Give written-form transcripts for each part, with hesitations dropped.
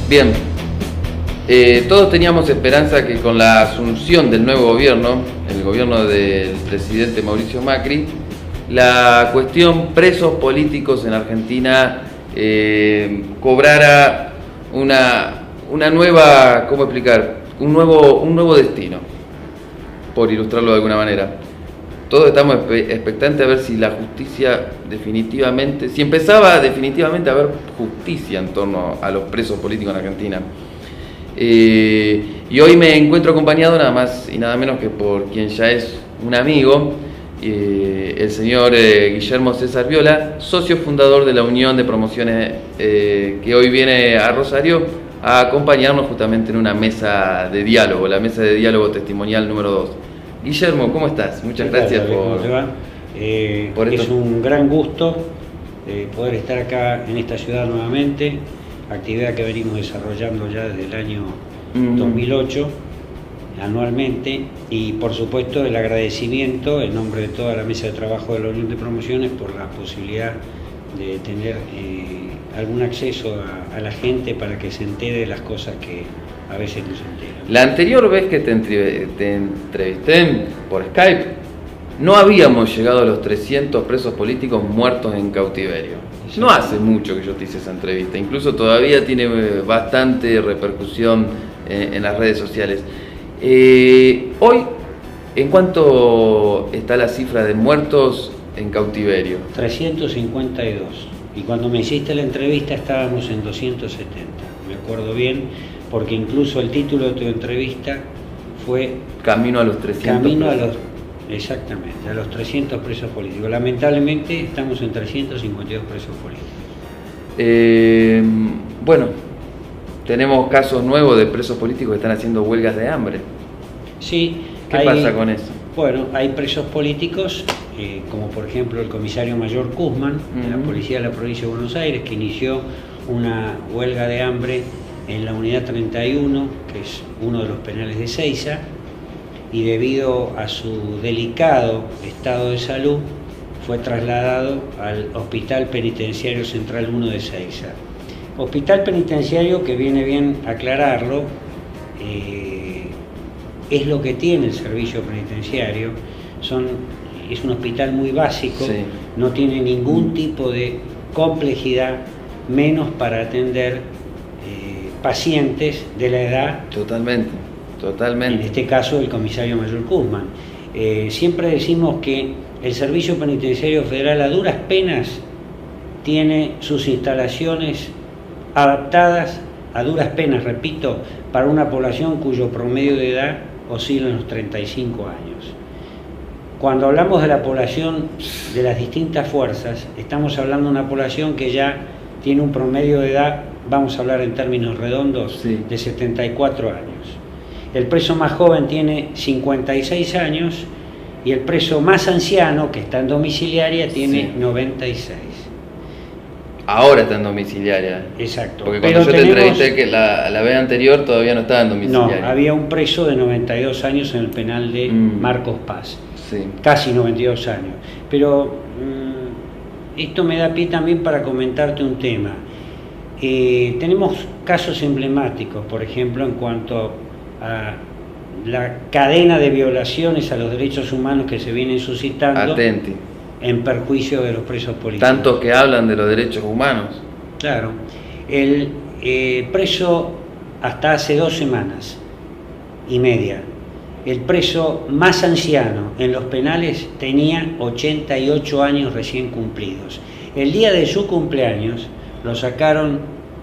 Bien, todos teníamos esperanza que con la asunción del nuevo gobierno, el gobierno del presidente Mauricio Macri, la cuestión presos políticos en Argentina cobrara una nueva, ¿cómo explicar? Un nuevo destino, por ilustrarlo de alguna manera. Todos estamos expectantes a ver si la justicia definitivamente, si empezaba definitivamente a haber justicia en torno a los presos políticos en Argentina. Y hoy me encuentro acompañado nada más y nada menos que por quien ya es un amigo, el señor Guillermo César Viola, socio fundador de la Unión de Promociones, que hoy viene a Rosario a acompañarnos justamente en una mesa de diálogo, la mesa de diálogo testimonial número 2. Guillermo, ¿cómo estás? Muchas gracias por esto. Es un gran gusto poder estar acá en esta ciudad nuevamente, actividad que venimos desarrollando ya desde el año 2008 anualmente, y por supuesto el agradecimiento en nombre de toda la mesa de trabajo de la Unión de Promociones por la posibilidad de tener algún acceso a la gente para que se entere de las cosas que a veces no se enteran. La anterior vez que te entrevisté por Skype, no habíamos llegado a los 300 presos políticos muertos en cautiverio. No hace mucho que yo te hice esa entrevista, incluso todavía tiene bastante repercusión en las redes sociales. Hoy, ¿en cuánto está la cifra de muertos en cautiverio? 352. Y cuando me hiciste la entrevista estábamos en 270. Me acuerdo bien, porque incluso el título de tu entrevista fue Camino a los 300 exactamente, a los 300 presos políticos. Lamentablemente estamos en 352 presos políticos. Bueno, tenemos casos nuevos de presos políticos que están haciendo huelgas de hambre. Sí. ¿Qué pasa con eso? Bueno, hay presos políticos, como por ejemplo el comisario mayor Kuzman, de la Policía de la Provincia de Buenos Aires, que inició una huelga de hambre en la unidad 31, que es uno de los penales de Ezeiza, y debido a su delicado estado de salud fue trasladado al Hospital Penitenciario Central 1 de Ezeiza. Hospital penitenciario que, viene bien aclararlo, es lo que tiene el servicio penitenciario, es un hospital muy básico, sí. No tiene ningún tipo de complejidad, menos para atender pacientes de la edad. Totalmente. En este caso el comisario mayor Kuzman. Siempre decimos que el Servicio Penitenciario Federal a duras penas tiene sus instalaciones adaptadas, a duras penas, repito, para una población cuyo promedio de edad oscila en los 35 años. Cuando hablamos de la población de las distintas fuerzas, estamos hablando de una población que ya tiene un promedio de edad, vamos a hablar en términos redondos, sí, de 74 años. El preso más joven tiene 56 años y el preso más anciano, que está en domiciliaria, tiene 96. Ahora está en domiciliaria. Exacto. Porque cuando yo te entrevisté que la vez anterior todavía no estaba en domiciliaria. No, había un preso de 92 años en el penal de Marcos Paz. Sí. Casi 92 años. Pero esto me da pie también para comentarte un tema. Tenemos casos emblemáticos, por ejemplo, en cuanto a la cadena de violaciones a los derechos humanos que se vienen suscitando. Atenti. En perjuicio de los presos políticos. Tantos que hablan de los derechos humanos. Claro. El preso hasta hace 2 semanas y media, el preso más anciano en los penales tenía 88 años recién cumplidos. El día de su cumpleaños lo sacaron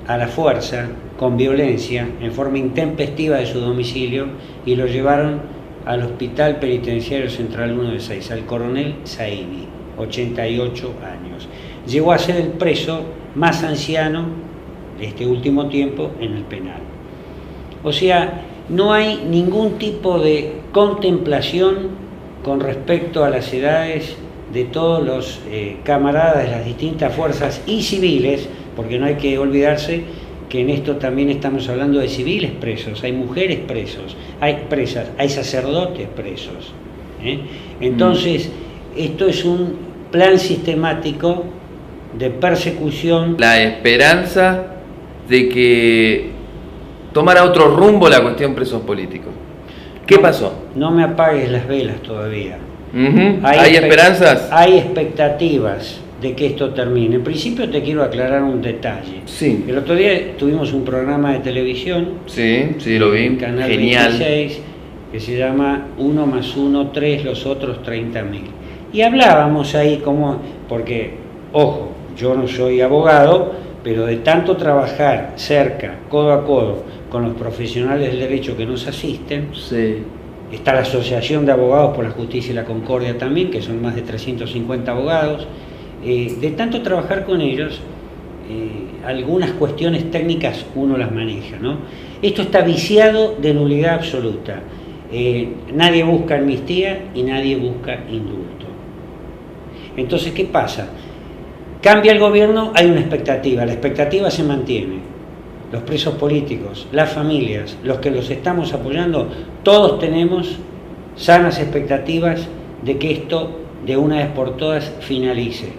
a la fuerza, con violencia, en forma intempestiva de su domicilio, y lo llevaron al Hospital Penitenciario Central 1 de Ezeiza, al coronel Saidi, 88 años. Llegó a ser el preso más anciano de este último tiempo en el penal. O sea, no hay ningún tipo de contemplación con respecto a las edades de todos los camaradas de las distintas fuerzas y civiles, porque no hay que olvidarse que en esto también estamos hablando de civiles presos, hay mujeres presos, hay presas, hay sacerdotes presos. Entonces, esto es un plan sistemático de persecución. La esperanza de que tomara otro rumbo la cuestión presos políticos. ¿Qué pasó? No me apagues las velas todavía. ¿Hay esperanzas? Hay expectativas de que esto termine. En principio te quiero aclarar un detalle. Sí. El otro día tuvimos un programa de televisión. Sí, lo vi. En Canal Genial. 26, que se llama 1 más 1, 3, los otros 30.000. Y hablábamos ahí como, porque, ojo, yo no soy abogado, pero de tanto trabajar cerca, codo a codo, con los profesionales del derecho que nos asisten, Sí. está la Asociación de Abogados por la Justicia y la Concordia también, que son más de 350 abogados. De tanto trabajar con ellos, algunas cuestiones técnicas uno las maneja, ¿no? Esto está viciado de nulidad absoluta. Nadie busca amnistía y nadie busca indulto. Entonces, ¿qué pasa? Cambia el gobierno, hay una expectativa, la expectativa se mantiene. Los presos políticos, las familias, los que los estamos apoyando, todos tenemos sanas expectativas de que esto de una vez por todas finalice,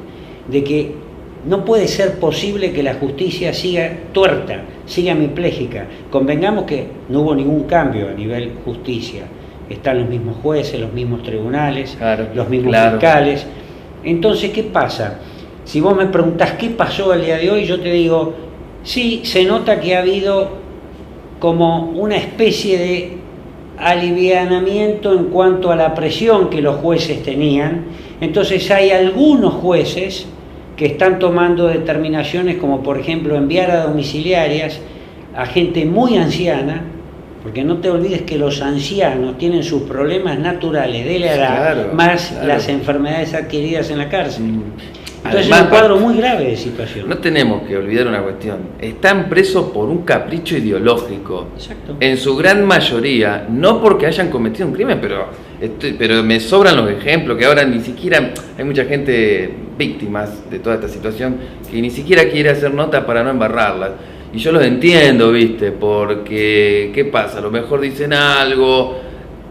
de que no puede ser posible que la justicia siga tuerta, siga hemipléjica. Convengamos que no hubo ningún cambio a nivel justicia, están los mismos jueces, los mismos tribunales, los mismos fiscales. Entonces, ¿qué pasa? Si vos me preguntás qué pasó el día de hoy, yo te digo, sí, se nota que ha habido como una especie de alivianamiento en cuanto a la presión que los jueces tenían. Entonces hay algunos jueces que están tomando determinaciones como por ejemplo enviar a domiciliarias a gente muy anciana, porque no te olvides que los ancianos tienen sus problemas naturales de la edad, más las enfermedades adquiridas en la cárcel. Entonces es un cuadro muy grave de situación. No tenemos que olvidar una cuestión. Están presos por un capricho ideológico. Exacto. En su gran mayoría, no porque hayan cometido un crimen, pero me sobran los ejemplos, que ahora ni siquiera hay mucha gente víctimas de toda esta situación que ni siquiera quiere hacer nota para no embarrarlas. Y yo los entiendo, ¿viste? Porque, ¿qué pasa? A lo mejor dicen algo,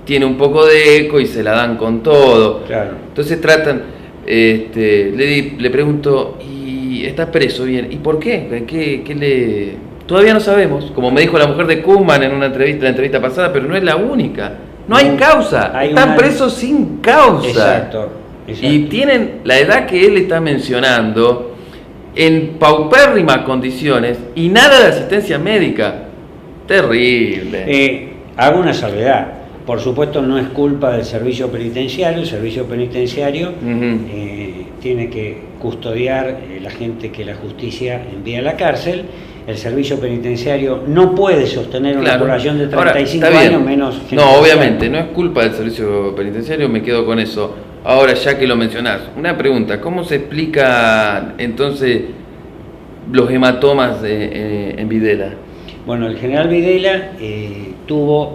tiene un poco de eco y se la dan con todo. Claro. Entonces tratan... le pregunto, ¿y está preso? Bien, ¿y por qué? Todavía no sabemos, como me dijo la mujer de Koopman en la entrevista pasada, pero no es la única. No hay causa, están presos sin causa. Exacto. Y tienen la edad que él está mencionando en paupérrimas condiciones y nada de asistencia médica. Terrible. Hago una salvedad. Por supuesto no es culpa del servicio penitenciario, el servicio penitenciario tiene que custodiar la gente que la justicia envía a la cárcel. El servicio penitenciario no puede sostener una población de 35 años menos gente. No, obviamente, no es culpa del servicio penitenciario, me quedo con eso. Ahora, ya que lo mencionás, una pregunta, ¿cómo se explica entonces los hematomas en Videla? Bueno, el general Videla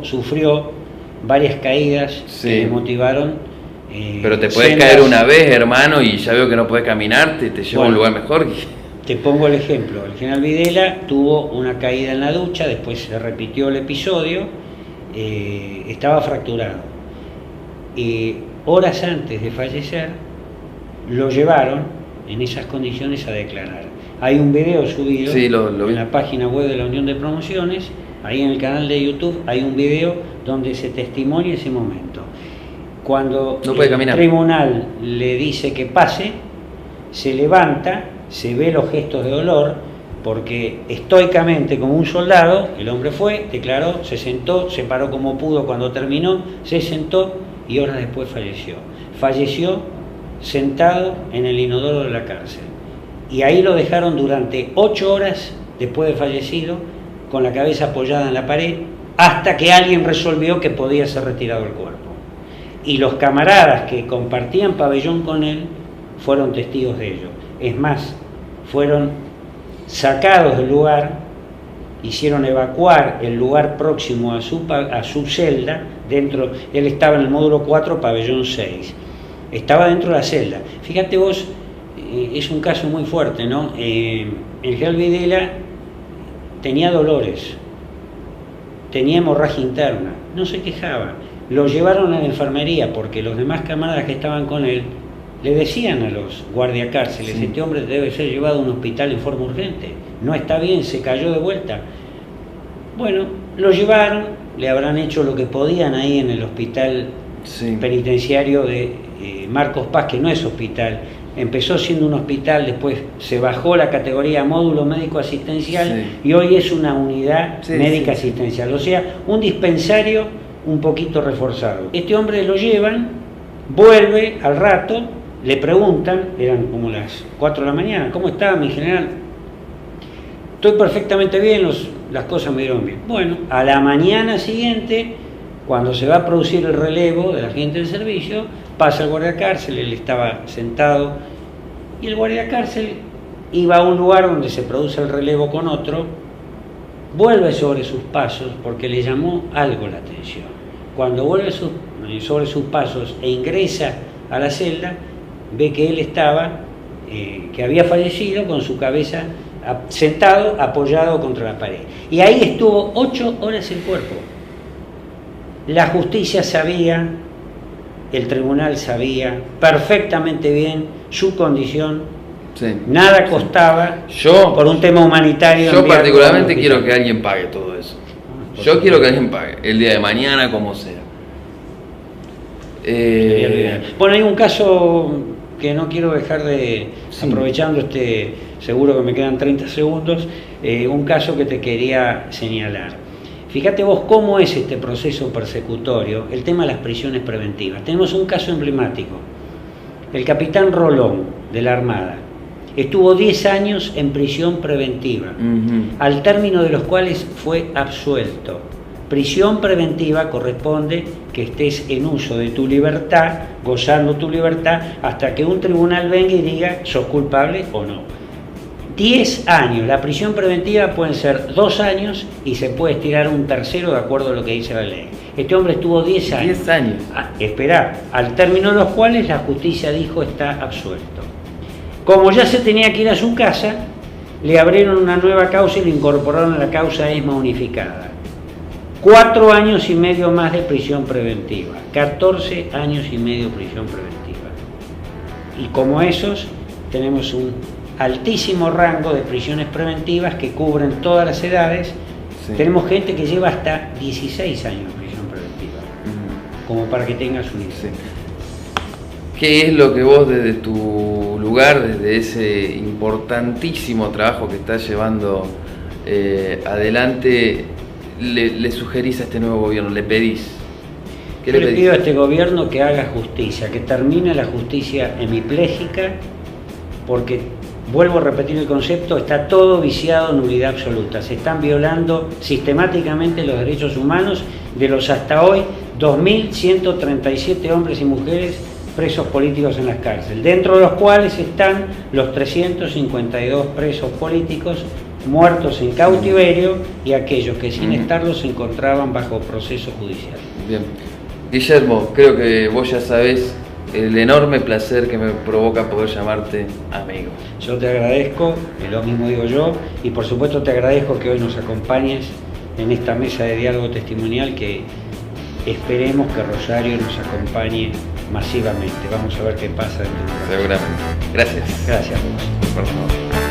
sufrió varias caídas que le motivaron. Pero te puedes caer una vez, hermano, y ya veo que no puedes caminar, te lleva a un lugar mejor. Te pongo el ejemplo. El general Videla tuvo una caída en la ducha, después se repitió el episodio, estaba fracturado. Horas antes de fallecer, lo llevaron en esas condiciones a declarar. Hay un video subido en la página web de la Unión de Promociones, ahí en el canal de YouTube hay un video donde se testimonia ese momento. Cuando el tribunal le dice que pase, se levanta, se ve los gestos de dolor, porque estoicamente como un soldado, el hombre fue, declaró, se sentó, se paró como pudo cuando terminó, se sentó y horas después falleció. Falleció sentado en el inodoro de la cárcel. Y ahí lo dejaron durante 8 horas después de fallecido, con la cabeza apoyada en la pared, hasta que alguien resolvió que podía ser retirado el cuerpo. Y los camaradas que compartían pabellón con él fueron testigos de ello. Es más, fueron sacados del lugar, hicieron evacuar el lugar próximo a su celda, él estaba en el módulo 4, pabellón 6, estaba dentro de la celda. Fíjate vos, es un caso muy fuerte, ¿no? El general Videla tenía dolores, tenía hemorragia interna, no se quejaba. Lo llevaron a la enfermería porque los demás camaradas que estaban con él le decían a los guardiacárceles, este hombre debe ser llevado a un hospital en forma urgente, no está bien, se cayó de vuelta. Bueno, lo llevaron, le habrán hecho lo que podían ahí en el hospital penitenciario de Marcos Paz, que no es hospital. Empezó siendo un hospital, después se bajó la categoría módulo médico asistencial y hoy es una unidad médica asistencial, o sea, un dispensario un poquito reforzado. Este hombre lo llevan, vuelve al rato, le preguntan, eran como las 4 de la mañana, ¿cómo estaba mi general? Estoy perfectamente bien, las cosas me dieron bien. Bueno, a la mañana siguiente, cuando se va a producir el relevo de la gente del servicio, pasa el guardiacárcel, él estaba sentado, y el guardiacárcel iba a un lugar donde se produce el relevo con otro, vuelve sobre sus pasos porque le llamó algo la atención. Cuando vuelve sobre sus pasos e ingresa a la celda, ve que él estaba, que había fallecido con su cabeza sentado, apoyado contra la pared. Y ahí estuvo 8 horas el cuerpo. La justicia sabía, el tribunal sabía perfectamente bien su condición, nada costaba por un tema humanitario. Yo particularmente quiero que alguien pague todo eso. Yo quiero que alguien pague, el día de mañana, como sea. Bueno, hay un caso que no quiero dejar de, aprovechando seguro que me quedan 30 segundos, un caso que te quería señalar. Fíjate vos cómo es este proceso persecutorio, el tema de las prisiones preventivas. Tenemos un caso emblemático. El capitán Rolón, de la Armada, estuvo 10 años en prisión preventiva, al término de los cuales fue absuelto. Prisión preventiva corresponde que estés en uso de tu libertad, gozando tu libertad, hasta que un tribunal venga y diga sos culpable o no. 10 años, la prisión preventiva pueden ser 2 años y se puede estirar un tercero de acuerdo a lo que dice la ley. Este hombre estuvo 10 años. 10 años. Esperá, al término de los cuales la justicia dijo está absuelto. Como ya se tenía que ir a su casa, le abrieron una nueva causa y lo incorporaron a la causa ESMA unificada. 4 años y medio más de prisión preventiva, 14 años y medio de prisión preventiva. Y como esos, tenemos un altísimo rango de prisiones preventivas que cubren todas las edades. Tenemos gente que lleva hasta 16 años de prisión preventiva, como para que tengas una idea. ¿Qué es lo que vos desde tu lugar, desde ese importantísimo trabajo que estás llevando adelante, le sugerís a este nuevo gobierno, le pedís? Yo le pido a este gobierno que haga justicia, que termine la justicia hemipléjica, porque, vuelvo a repetir el concepto, está todo viciado en nulidad absoluta. Se están violando sistemáticamente los derechos humanos de los hasta hoy 2.137 hombres y mujeres presos políticos en las cárceles, dentro de los cuales están los 352 presos políticos muertos en cautiverio y aquellos que sin estarlo se encontraban bajo proceso judicial. Bien. Guillermo, creo que vos ya sabés el enorme placer que me provoca poder llamarte amigo. Yo te agradezco, lo mismo digo yo, y por supuesto te agradezco que hoy nos acompañes en esta mesa de diálogo testimonial que esperemos que Rosario nos acompañe masivamente. Vamos a ver qué pasa dentro de un rato. Seguramente. Gracias. Gracias, Rosario. Por favor.